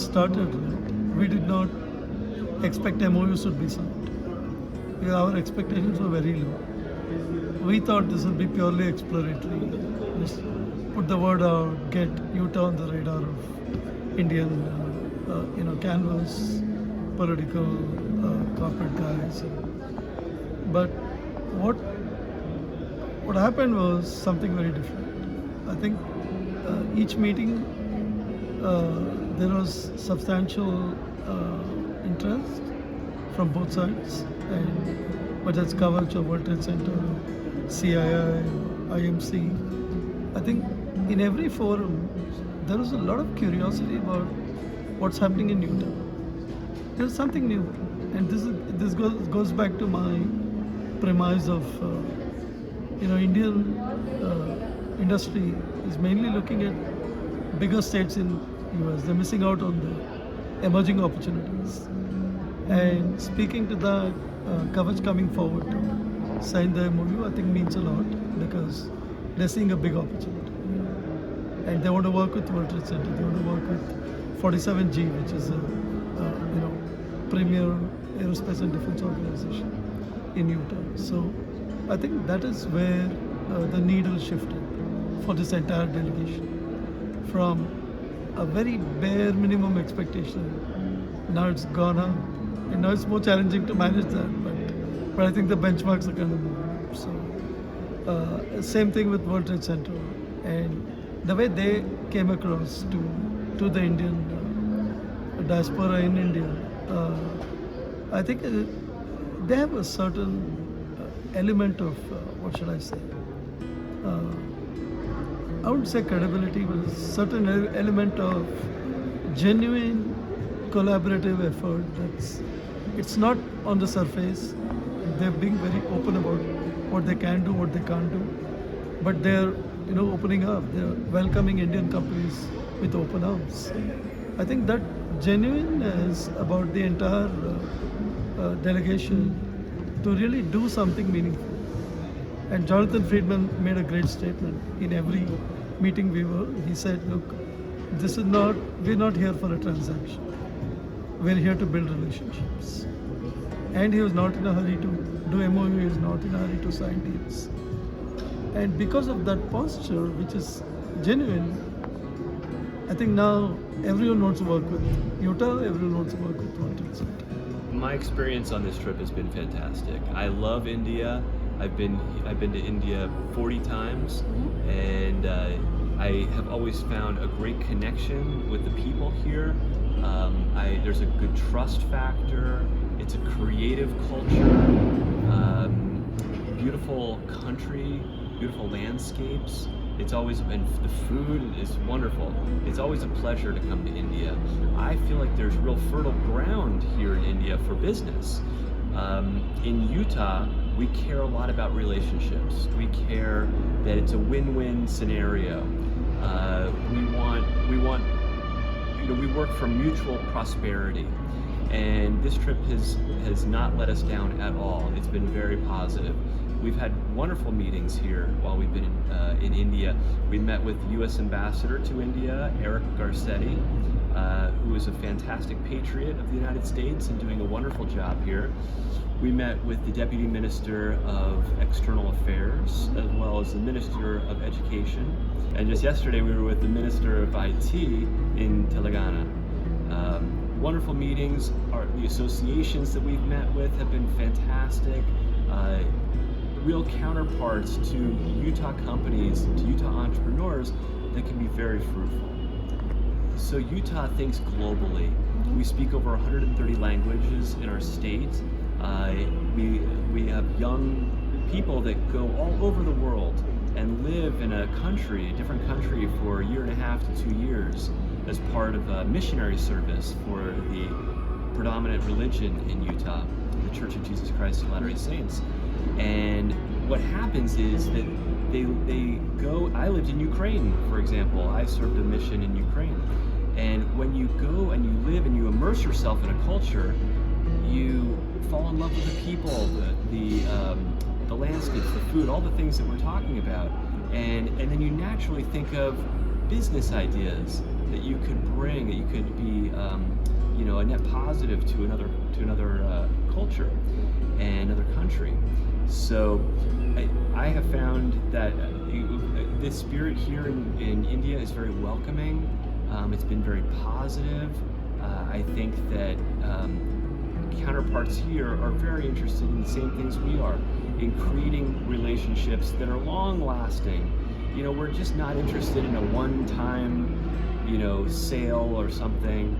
started, we did not expect MOUs should be signed. Because our expectations were very low. We thought this would be purely exploratory. Just put the word out, get Utah on the radar of Indian, canvas, political, corporate guys. But what happened was something very different. I think each meeting there was substantial interest from both sides, and whether it's coverage of World Trade Center, CII, IMC. I think in every forum there is a lot of curiosity about what's happening in Utah. There's something new, and this goes back to my premise of Indian industry is mainly looking at bigger states in US. They're missing out on the emerging opportunities. And speaking to that, Kavach coming forward to sign the MOU, I think means a lot because they're seeing a big opportunity. And they want to work with World Trade Center. They want to work with 47G, which is a premier aerospace and defense organization in Utah. So I think that is where the needle shifted for this entire delegation. From a very bare minimum expectation, now it's gone up. And now it's more challenging to manage that, but I think the benchmarks are kind of moving. So same thing with World Trade Center, and the way they came across to the Indian diaspora in India, I think they have a certain element of what should I say? I wouldn't say credibility, but a certain element of genuine collaborative effort. It's not on the surface. They're being very open about what they can do, what they can't do, but they're opening up. They're welcoming Indian companies with open arms. I think that genuineness about the entire delegation to really do something meaningful. And Jonathan Friedman made a great statement in every meeting we were. He said, "Look, we're not here for a transaction. We're here to build relationships." And he was not in a hurry to do MOU, he was not in a hurry to sign deals. And because of that posture, which is genuine, I think now everyone wants to work with Utah, everyone wants to work with World Trade Center. My experience on this trip has been fantastic. I love India. I've been to India 40 times, and I have always found a great connection with the people here. There's a good trust factor. It's a creative culture, beautiful country, beautiful landscapes. It's always, and the food is wonderful. It's always a pleasure to come to India. I feel like there's real fertile ground here in India for business. In Utah, we care a lot about relationships. We care that it's a win-win scenario. We work for mutual prosperity. And this trip has not let us down at all. It's been very positive. We've had wonderful meetings here while we've been in India. We met with the U.S. Ambassador to India, Eric Garcetti, who is a fantastic patriot of the United States and doing a wonderful job here. We met with the Deputy Minister of External Affairs, as well as the Minister of Education. And just yesterday we were with the Minister of IT in Telangana. Wonderful meetings. The associations that we've met with have been fantastic. Real counterparts to Utah companies, to Utah entrepreneurs that can be very fruitful. So Utah thinks globally. We speak over 130 languages in our state. We have young people that go all over the world and live in a different country for a year and a half to 2 years as part of a missionary service for the predominant religion in Utah, the Church of Jesus Christ of Latter-day Saints. And what happens is that they go, I lived in Ukraine, for example. I served a mission in Ukraine. And when you go and you live and you immerse yourself in a culture, you fall in love with the people, the landscapes, the food, all the things that we're talking about. And then you naturally think of business ideas. that you could bring, that you could be, a net positive to another culture and another country. So I have found that this spirit here in India is very welcoming. It's been very positive. I think that counterparts here are very interested in the same things we are, in creating relationships that are long lasting. We're just not interested in a one-time, sale or something,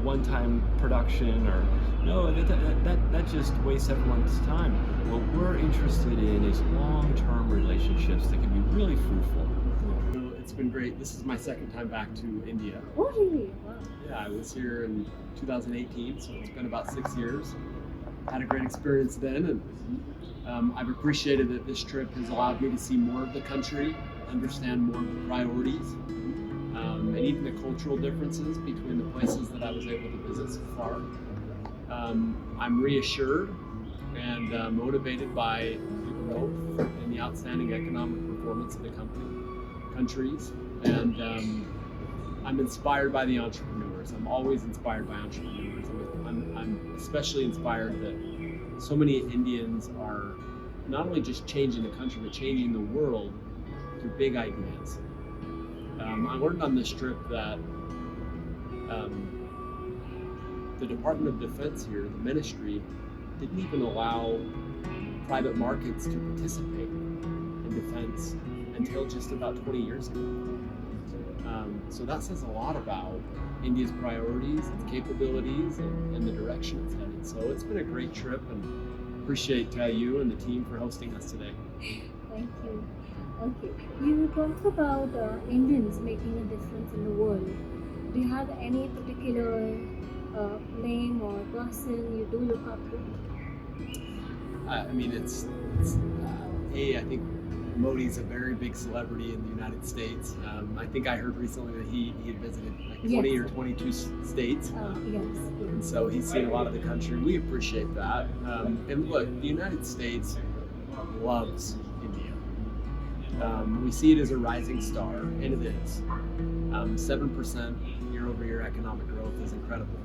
one-time production, or no, that just wastes everyone's time. What we're interested in is long-term relationships that can be really fruitful. It's been great. This is my second time back to India. Oh, really? Wow. Yeah, I was here in 2018, so it's been about 6 years. Had a great experience then, and I've appreciated that this trip has allowed me to see more of the country, understand more of the priorities, and even the cultural differences between the places that I was able to visit so far. I'm reassured and motivated by the growth and the outstanding economic performance of the countries, and I'm inspired by the entrepreneurs. I'm always inspired by entrepreneurs. I'm especially inspired that so many Indians are not only just changing the country, but changing the world through big ideas. I learned on this trip that the Department of Defense here, the ministry, didn't even allow private markets to participate in defense until just about 20 years ago. So that says a lot about India's priorities, its capabilities, and the direction it's headed. So it's been a great trip, and appreciate you and the team for hosting us today. Thank you. Okay, you talked about Indians making a difference in the world. Do you have any particular name or person you do look up to? I think Modi's a very big celebrity in the United States. I think I heard recently that he had visited like 20 or 22 states. Yes. And so he's seen a lot of the country. We appreciate that. And look, the United States loves India. We see it as a rising star, and it is. 7% year-over-year economic growth is incredible.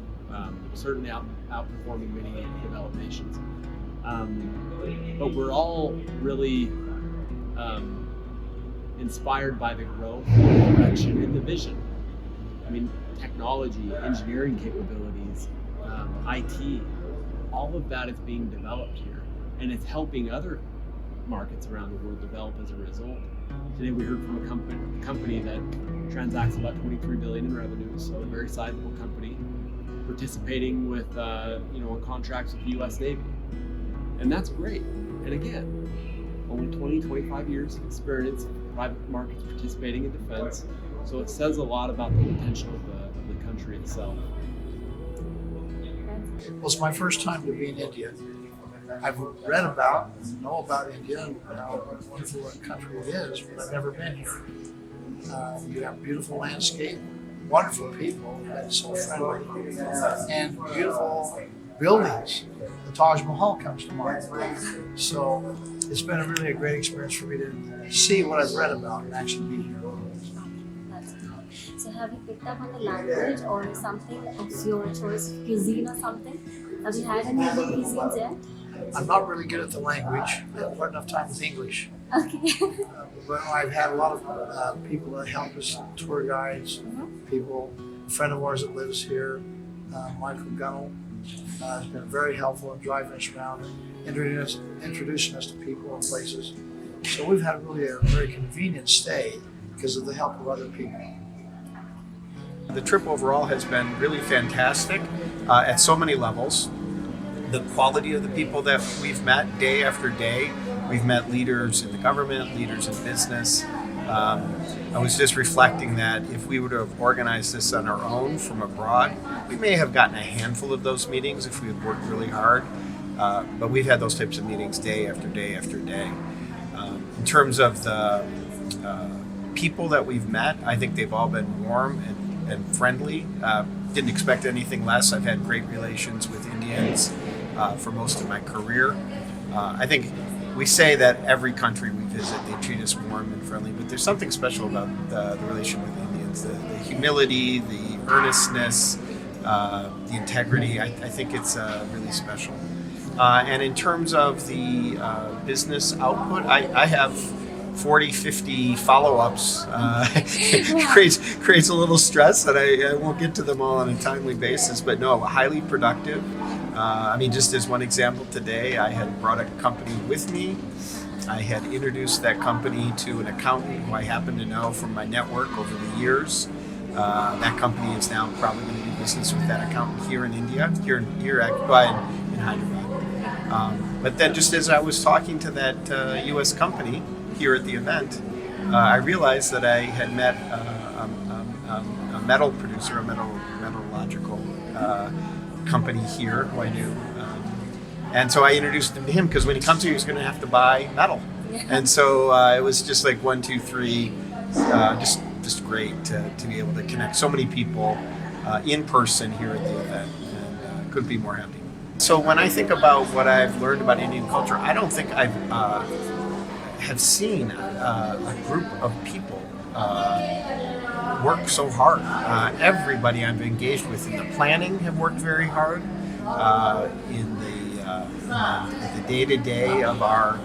Certainly outperforming many developed nations. But we're all really inspired by the growth, the direction, and the vision. Technology, engineering capabilities, IT, all of that is being developed here, and it's helping other markets around the world develop as a result. Today we heard from a company that transacts about $23 billion in revenue, so a very sizable company, participating with on contracts with the U.S. Navy, and that's great. And again, only 20-25 years of experience in private markets participating in defense, so it says a lot about the potential of the country itself. Well, it's my first time to be in India. I've read about and know about India and how wonderful a country it is, but I've never been here. You have beautiful landscape, wonderful people, and so friendly, and beautiful buildings. The Taj Mahal comes to mind. So it's been really a great experience for me to see what I've read about and actually be here. That's good. So have you picked up on the language or something of your choice, cuisine or something? Have you had any other cuisines yet? I'm not really good at the language. I haven't got enough time with English. Okay. But I've had a lot of people that help us, tour guides, people. A friend of ours that lives here, Michael Gunnell, has been very helpful in driving us around and introducing us to people and places. So we've had really a very convenient stay because of the help of other people. The trip overall has been really fantastic at so many levels. The quality of the people that we've met day after day. We've met leaders in the government, leaders in business. I was just reflecting that if we would have organized this on our own from abroad, we may have gotten a handful of those meetings if we had worked really hard. But we've had those types of meetings day after day after day. In terms of the people that we've met, I think they've all been warm and friendly. Didn't expect anything less. I've had great relations with Indians for most of my career. I think we say that every country we visit, they treat us warm and friendly, but there's something special about the relation with Indians the humility, the earnestness, the integrity. I think it's really special. And in terms of the business output, I have 40, 50 follow-ups. Creates a little stress, and I won't get to them all on a timely basis, but no, highly productive. Just as one example today, I had brought a company with me. I had introduced that company to an accountant who I happen to know from my network over the years. That company is now probably going to do business with that accountant here in India, in Hyderabad. But then just as I was talking to that U.S. company here at the event, I realized that I had met a metal producer, a metallurgical company here who I knew. And so I introduced him to him because when he comes here, he's going to have to buy metal. And so it was just like 1, 2, 3, just great to be able to connect so many people in person here at the event, and couldn't be more happy. So when I think about what I've learned about Indian culture, I don't think I've have seen a group of people work so hard. Everybody I've engaged with in the planning have worked very hard. In the day-to-day of our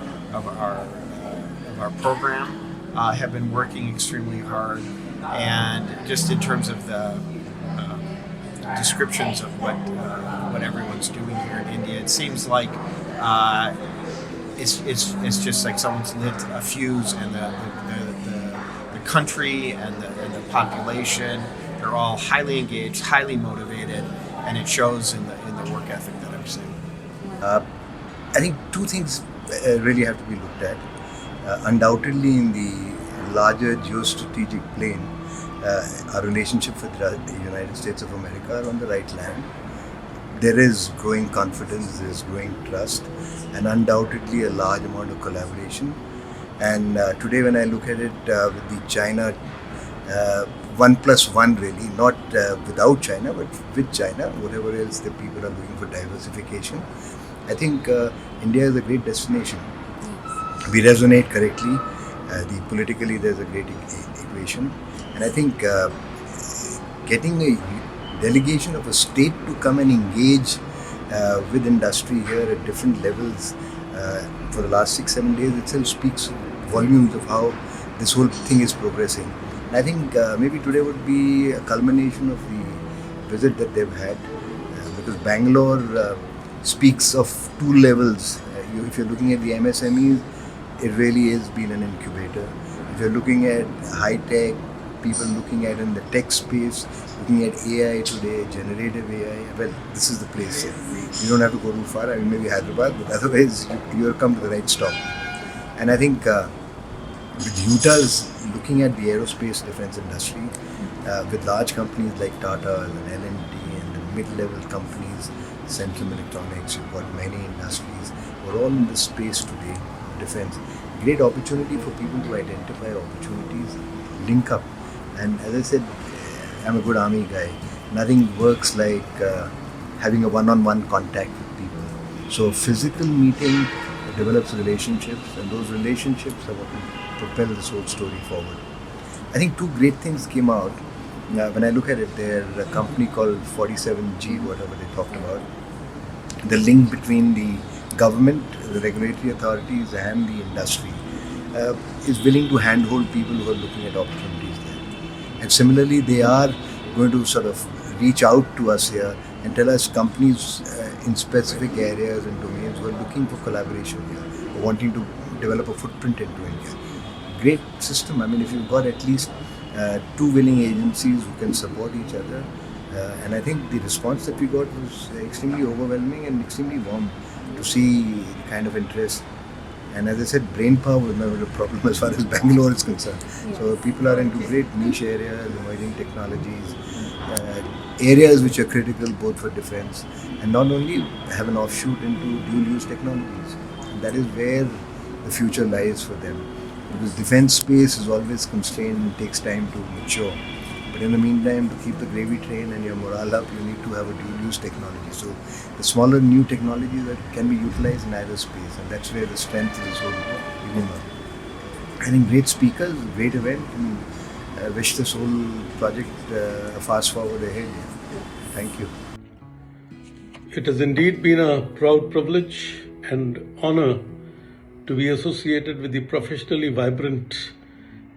program, have been working extremely hard, and just in terms of the descriptions of what everyone's doing here in India, it seems like it's just like someone's lit a fuse, and the country and the population, they're all highly engaged, highly motivated, and it shows in the work ethic that I'm seeing. I think two things really have to be looked at. Undoubtedly, in the larger geostrategic plane, our relationship with the United States of America are on the right land. There is growing confidence, there is growing trust, and undoubtedly a large amount of collaboration. And today when I look at it with the China, 1+1 really, not without China, but with China, whatever else the people are looking for diversification, I think India is a great destination. We resonate correctly. Politically, there's a great equation. And I think getting a delegation of a state to come and engage with industry here at different levels for the last 6-7 days itself speaks volumes of how this whole thing is progressing. And I think maybe today would be a culmination of the visit that they've had, because Bangalore speaks of two levels. If you're looking at the MSMEs, it really has been an incubator. If you're looking at high tech, people looking at in the tech space, looking at AI today, generative AI, well, this is the place. You don't have to go too far. Maybe Hyderabad, but otherwise you'll come to the right stop. And I think with Utah's looking at the aerospace defense industry, with large companies like Tata and L&T and the mid-level companies, Centrum Electronics, you've got many industries, we're all in this space today, defense. Great opportunity for people to identify opportunities, link up. And as I said, I'm a good army guy. Nothing works like having a one-on-one contact with people. So a physical meeting develops relationships, and those relationships are what will propel this whole story forward. I think two great things came out. When I look at it, there's a company called 47G, whatever they talked about. The link between the government, the regulatory authorities and the industry is willing to handhold people who are looking at opportunities there. And similarly, they are going to sort of reach out to us here and tell us companies in specific areas and domains who are looking for collaboration here, or wanting to develop a footprint into India. Great system. I mean, if you've got at least two willing agencies who can support each other, and I think the response that we got was extremely overwhelming and extremely warm to see the kind of interest. And as I said, brain power was never a problem as far as Bangalore is concerned. Yeah. So people are into great niche areas, emerging technologies, areas which are critical both for defense and not only have an offshoot into dual-use technologies. And that is where the future lies for them. Because defense space is always constrained and takes time to mature. But in the meantime, to keep the gravy train and your morale up, you need to have a dual-use technology. So the smaller new technologies that can be utilized in either space, and that's where the strength of this whole begins. I think great speakers, great event, and I wish this whole project fast forward ahead. Thank you. It has indeed been a proud privilege and honor to be associated with the professionally vibrant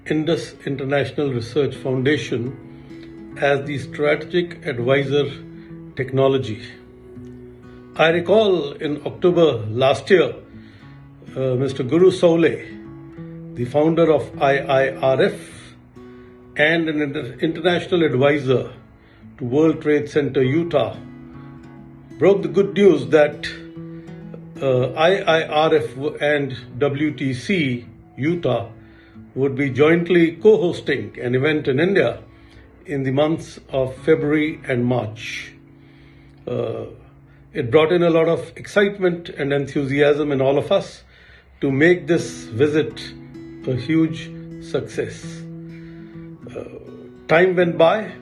Indus International Research Foundation as the strategic advisor technology. I recall in October last year, Mr. Guru Saule, the founder of IIRF and an international advisor to World Trade Center Utah, broke the good news that IIRF and WTC Utah would be jointly co-hosting an event in India in the months of February and March. It brought in a lot of excitement and enthusiasm in all of us to make this visit a huge success. Time went by,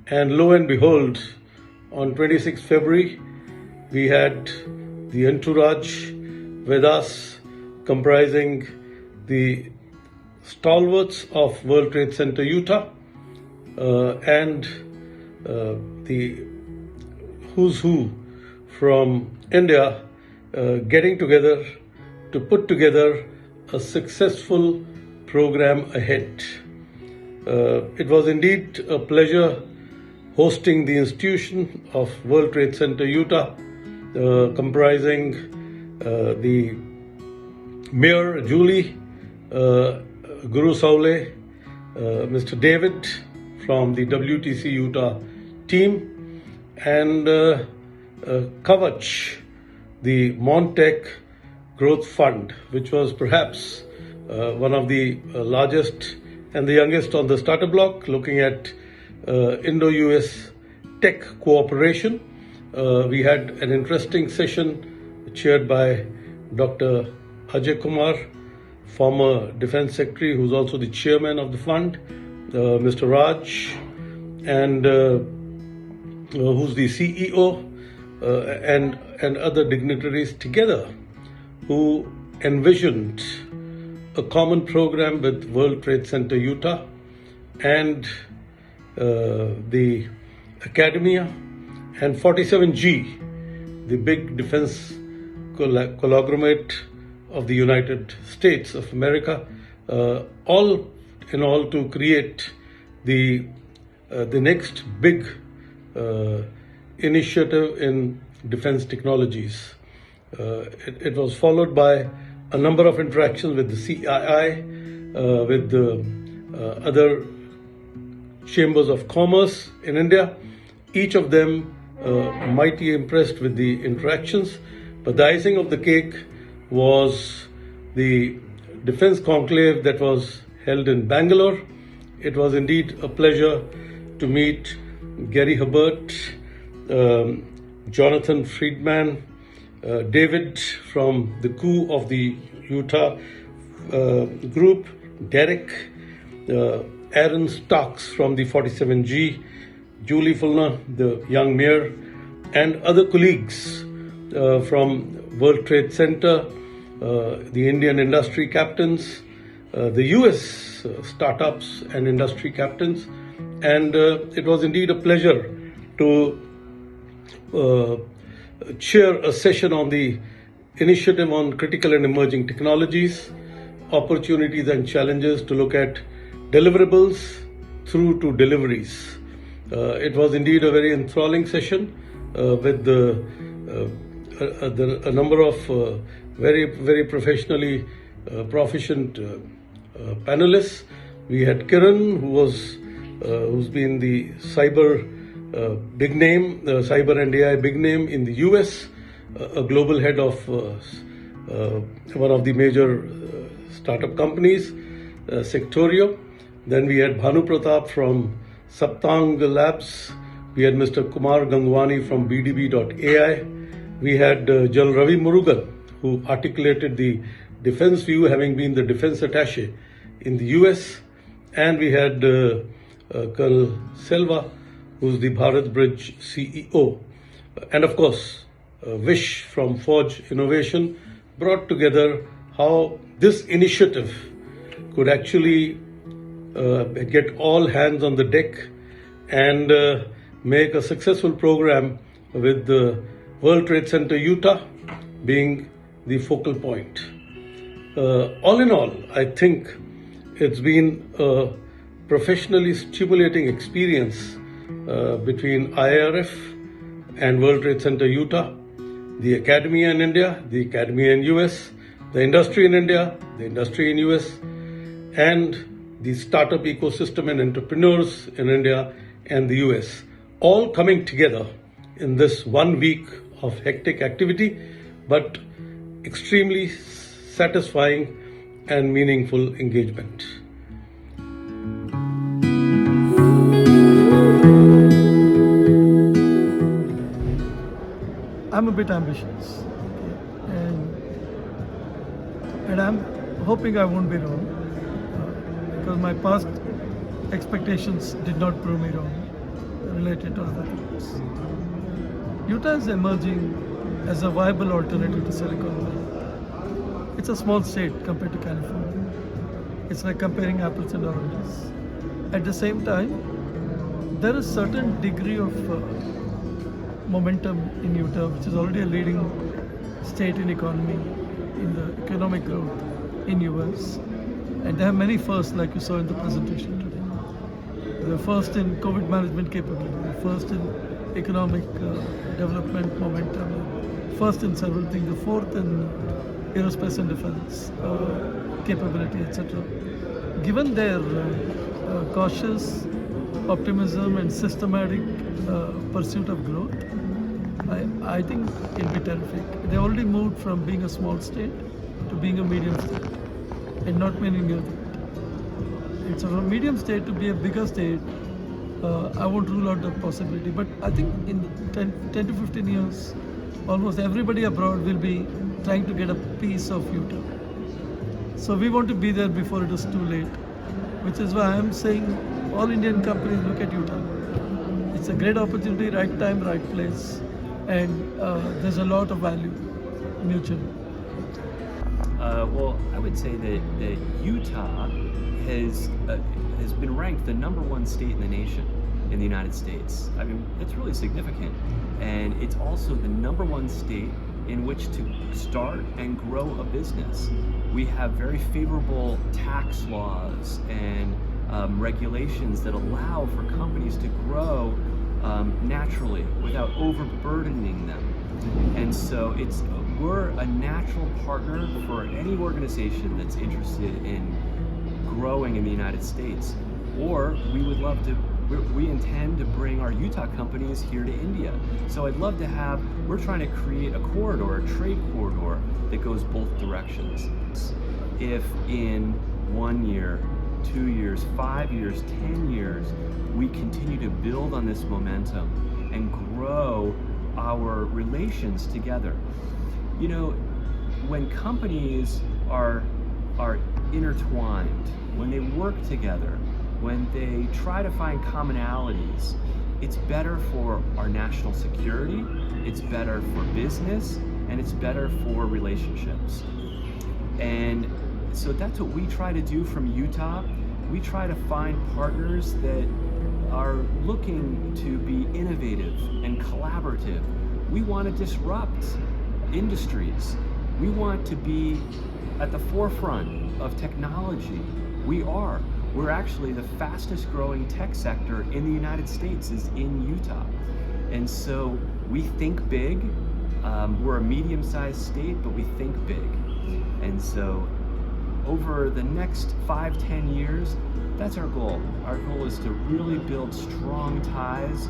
and lo and behold, on 26 February, we had the entourage with us comprising the stalwarts of World Trade Center Utah and the who's who from India getting together to put together a successful program ahead. It was indeed a pleasure hosting the institution of World Trade Center Utah, comprising the Mayor Julie, Guru Saule, Mr. David from the WTC Utah team, and Kavach, the Montech Growth Fund, which was perhaps one of the largest and the youngest on the starter block, looking at Indo-US tech cooperation. We had an interesting session chaired by Dr. Ajay Kumar, former Defense Secretary, who's also the chairman of the fund, Mr. Raj, and who's the CEO, and other dignitaries together, who envisioned a common program with World Trade Center Utah and the Academia and 47G, the big defense conglomerate of the United States of America, all in all to create the next big initiative in defense technologies. It was followed by a number of interactions with the CII, with the other chambers of commerce in India, each of them mighty impressed with the interactions. But the icing of the cake was the defense conclave that was held in Bangalore. It was indeed a pleasure to meet Gary Herbert, Jonathan Friedman, David from the coup of the Utah group, Derek, Aaron Starks from the 47G, Julie Fulner, the young mayor, and other colleagues from World Trade Center, the Indian industry captains, the US startups and industry captains. And it was indeed a pleasure to chair a session on the initiative on critical and emerging technologies, opportunities and challenges, to look at deliverables through to deliveries. It was indeed a very enthralling session with a number of very, very professionally proficient panelists. We had Kiran, who's been the cyber big name, cyber and AI big name in the US, a global head of one of the major startup companies, Sectorio. Then we had Bhanu Pratap from Saptang Labs. We had Mr. Kumar Gangwani from BDB.ai. We had General Ravi Murugan, who articulated the defense view, having been the defense attaché in the US. And we had Colonel Selva, who's the Bharat Bridge CEO. And of course, Vish from Forge Innovation brought together how this initiative could actually get all hands on the deck and make a successful program with the World Trade Center Utah being the focal point. All in all, I think it's been a professionally stimulating experience between IRF and World Trade Center Utah, the academia in India, the academia in US, the industry in India, the industry in US, and the startup ecosystem and entrepreneurs in India and the US, all coming together in this 1 week of hectic activity, but extremely satisfying and meaningful engagement. I'm a bit ambitious, and I'm hoping I won't be wrong, because my past expectations did not prove me wrong related to other things. Utah is emerging as a viable alternative to Silicon Valley. It's a small state compared to California. It's like comparing apples and oranges. At the same time, there is certain degree of momentum in Utah, which is already a leading state in economy, in the economic growth in US. And they have many firsts, like you saw in the presentation today. They're first in COVID management capability, they're first in economic development momentum, first in several things, the fourth in aerospace and defense capability, etc. Given their cautious optimism and systematic pursuit of growth, I think it'll be terrific. They already moved from being a small state to being a medium state, and not many knew that. And so from a medium state to be a bigger state, I won't rule out the possibility. But I think in 10 to 15 years, almost everybody abroad will be trying to get a piece of Utah. So we want to be there before it is too late, which is why I'm saying all Indian companies look at Utah. It's a great opportunity, right time, right place, and there's a lot of value mutually. Well, I would say that Utah has been ranked the #1 state in the nation in the United States. I mean, it's really significant. And it's also the #1 state in which to start and grow a business. We have very favorable tax laws and regulations that allow for companies to grow naturally without overburdening them. And so we're a natural partner for any organization that's interested in growing in the United States. Or we intend to bring our Utah companies here to India. So I'd love to we're trying to create a corridor, a trade corridor that goes both directions. If in 1 year, 2 years, 5 years, 10 years, we continue to build on this momentum and grow our relations together. You know, when companies are intertwined, when they work together, when they try to find commonalities, it's better for our national security, it's better for business, and it's better for relationships. And so that's what we try to do from Utah. We try to find partners that are looking to be innovative and collaborative. We want to disrupt industries. We want to be at the forefront of technology. We're actually the fastest growing tech sector in the United States is in Utah. And so we think big. We're a medium-sized state, but we think big. And so over the next 5-10 years, that's our goal. Our goal is to really build strong ties,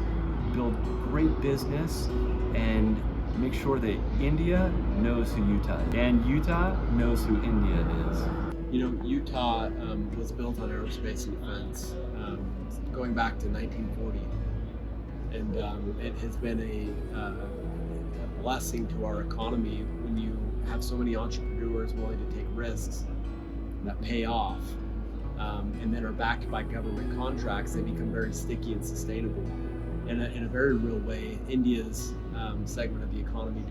build great business, and make sure that India knows who Utah is, and Utah knows who India is. You know, Utah was built on aerospace and defense going back to 1940. And it has been a blessing to our economy when you have so many entrepreneurs willing to take risks that pay off and then are backed by government contracts. They become very sticky and sustainable. In a very real way, India's segment of the economy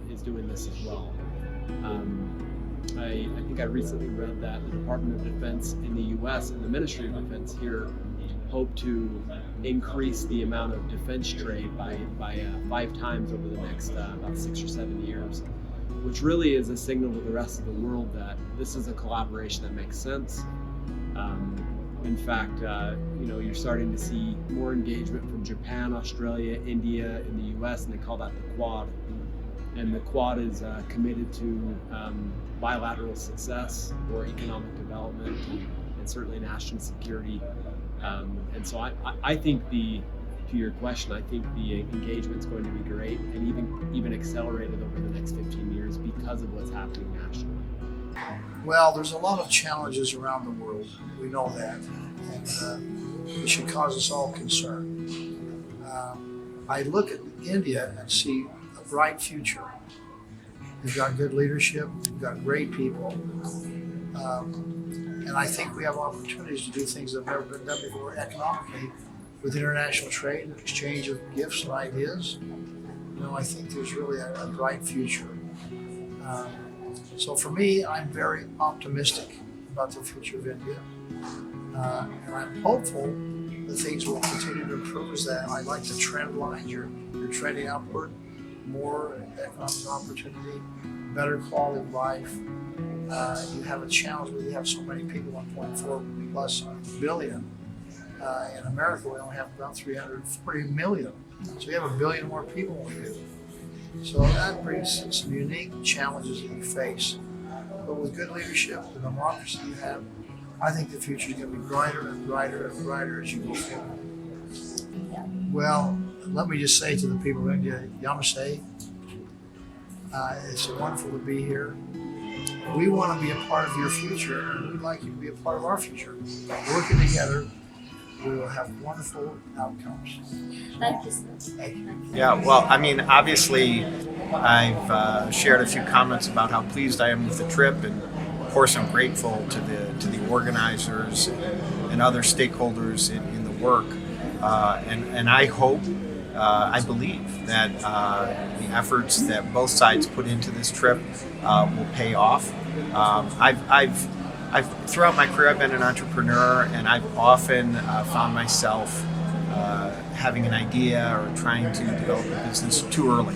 is doing this as well. I think I recently read that the Department of Defense in the U.S. and the Ministry of Defense here hope to increase the amount of defense trade by 5 times over the next about 6 or 7 years, which really is a signal to the rest of the world that this is a collaboration that makes sense. In fact, you're starting to see more engagement from Japan, Australia, India, and the U.S., and they call that the Quad. And the Quad is committed to bilateral success or economic development and certainly national security. And so I think to your question, I think the engagement is going to be great and even accelerated over the next 15 years because of what's happening nationally. Well, there's a lot of challenges around the world. We know that, and it should cause us all concern. I look at India and see a bright future. We've got good leadership. We've got great people. And I think we have opportunities to do things that have never been done before economically with international trade and exchange of gifts and ideas. I think there's really a bright future. So for me, I'm very optimistic about the future of India. And I'm hopeful that things will continue to improve as that. I like the trend line. You're trending upward, more economic opportunity, better quality of life. You have a challenge where you have so many people, 1.4 plus billion. In America, we only have about 340 million. So you have 1 billion more people than we do. So that brings some unique challenges that you face. But with good leadership, the democracy you have, I think the future is going to be brighter and brighter and brighter as you go forward. Well, let me just say to the people of India, Namaste. It's wonderful to be here. We want to be a part of your future, and we'd like you to be a part of our future. Working together, we will have wonderful outcomes. Thank you, sir. Thank you. Yeah, well, I mean, obviously, I've shared a few comments about how pleased I am with the trip, and of course, I'm grateful to the organizers and other stakeholders in the work. And I hope, I believe that the efforts that both sides put into this trip will pay off. I've throughout my career, I've been an entrepreneur, and I've often found myself having an idea or trying to develop a business too early.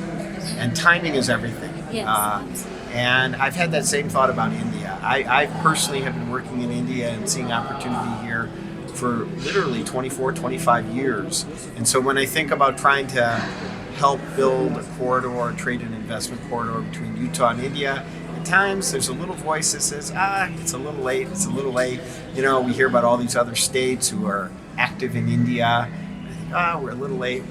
And timing is everything. Yes. And I've had that same thought about India. I personally have been working in India and seeing opportunity here for literally 24, 25 years. And so when I think about trying to help build a corridor, a trade and investment corridor between Utah and India, times there's a little voice that says, it's a little late, it's a little late. We hear about all these other states who are active in India. And I think, we're a little late.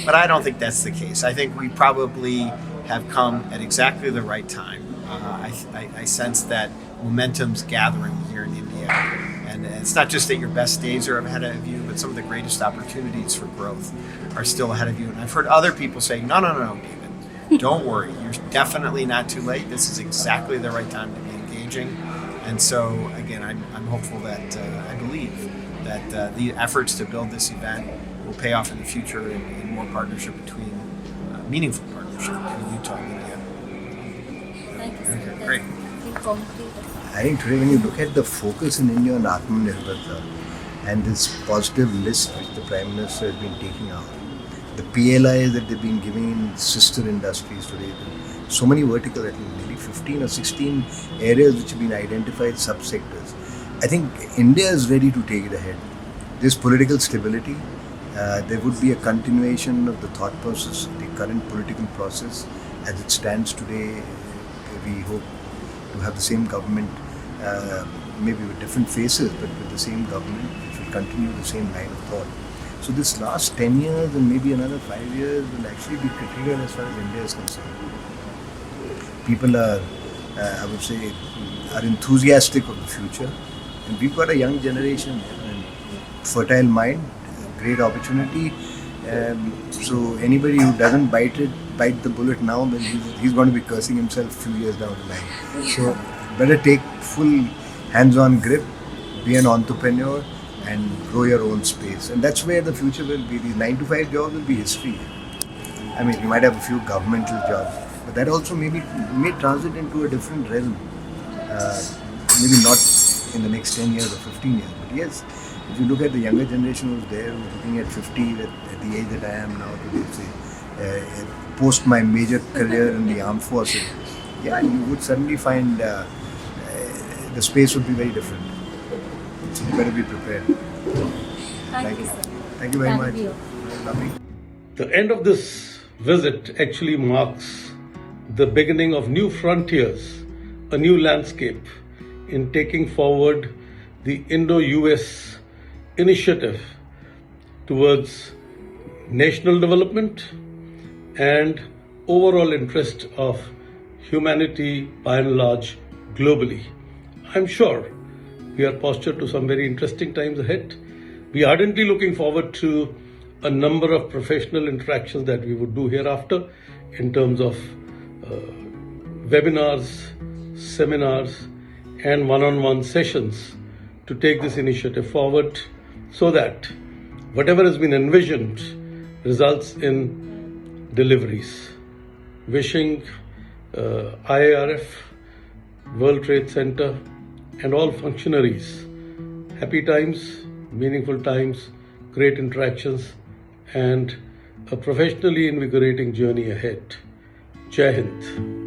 But I don't think that's the case. I think we probably have come at exactly the right time. I sense that momentum's gathering here in India. And it's not just that your best days are ahead of you, but some of the greatest opportunities for growth are still ahead of you. And I've heard other people say, no, David. Don't worry, you're definitely not too late. This is exactly the right time to be engaging. And so, again, I'm hopeful that, I believe that the efforts to build this event will pay off in the future in more partnership meaningful partnership between Utah and India. Thank you, sir. Okay, great. I think today when you look at the focus in India on Atmanirbharta and this positive list which the Prime Minister has been taking out, the PLI that they've been giving in sister industries today, so many vertical, I think nearly 15 or 16 areas which have been identified, subsectors. I think India is ready to take it ahead. There's political stability. There would be a continuation of the thought process, the current political process as it stands today. We hope to have the same government, maybe with different faces, but with the same government, which will continue the same line of thought. So this last 10 years and maybe another 5 years will actually be critical as far as India is concerned. People are, I would say, are enthusiastic of the future. And we've got a young generation and fertile mind, great opportunity. So anybody who doesn't bite the bullet now, then he's going to be cursing himself a few years down the line. So better take full hands-on grip, be an entrepreneur, and grow your own space. And that's where the future will be. These 9-to-5 jobs will be history. I mean, you might have a few governmental jobs, but that also may transit into a different realm Maybe not in the next 10 years or 15 years, but yes, if you look at the younger generation who's there, who's looking at 50, at the age that I am now today, say, post my major career in the armed forces, yeah, you would suddenly find the space would be very different. So you better be prepared. Thank you, sir. Thank you very Thank much. you. Lovely. The end of this visit actually marks the beginning of new frontiers, a new landscape in taking forward the Indo-US initiative towards national development and overall interest of humanity by and large globally. I'm sure we are postured to some very interesting times ahead. We are ardently looking forward to a number of professional interactions that we would do hereafter in terms of webinars, seminars, and one-on-one sessions to take this initiative forward so that whatever has been envisioned results in deliveries. Wishing IARF, World Trade Center, and all functionaries happy times, meaningful times, great interactions, and a professionally invigorating journey ahead. Jai Hind.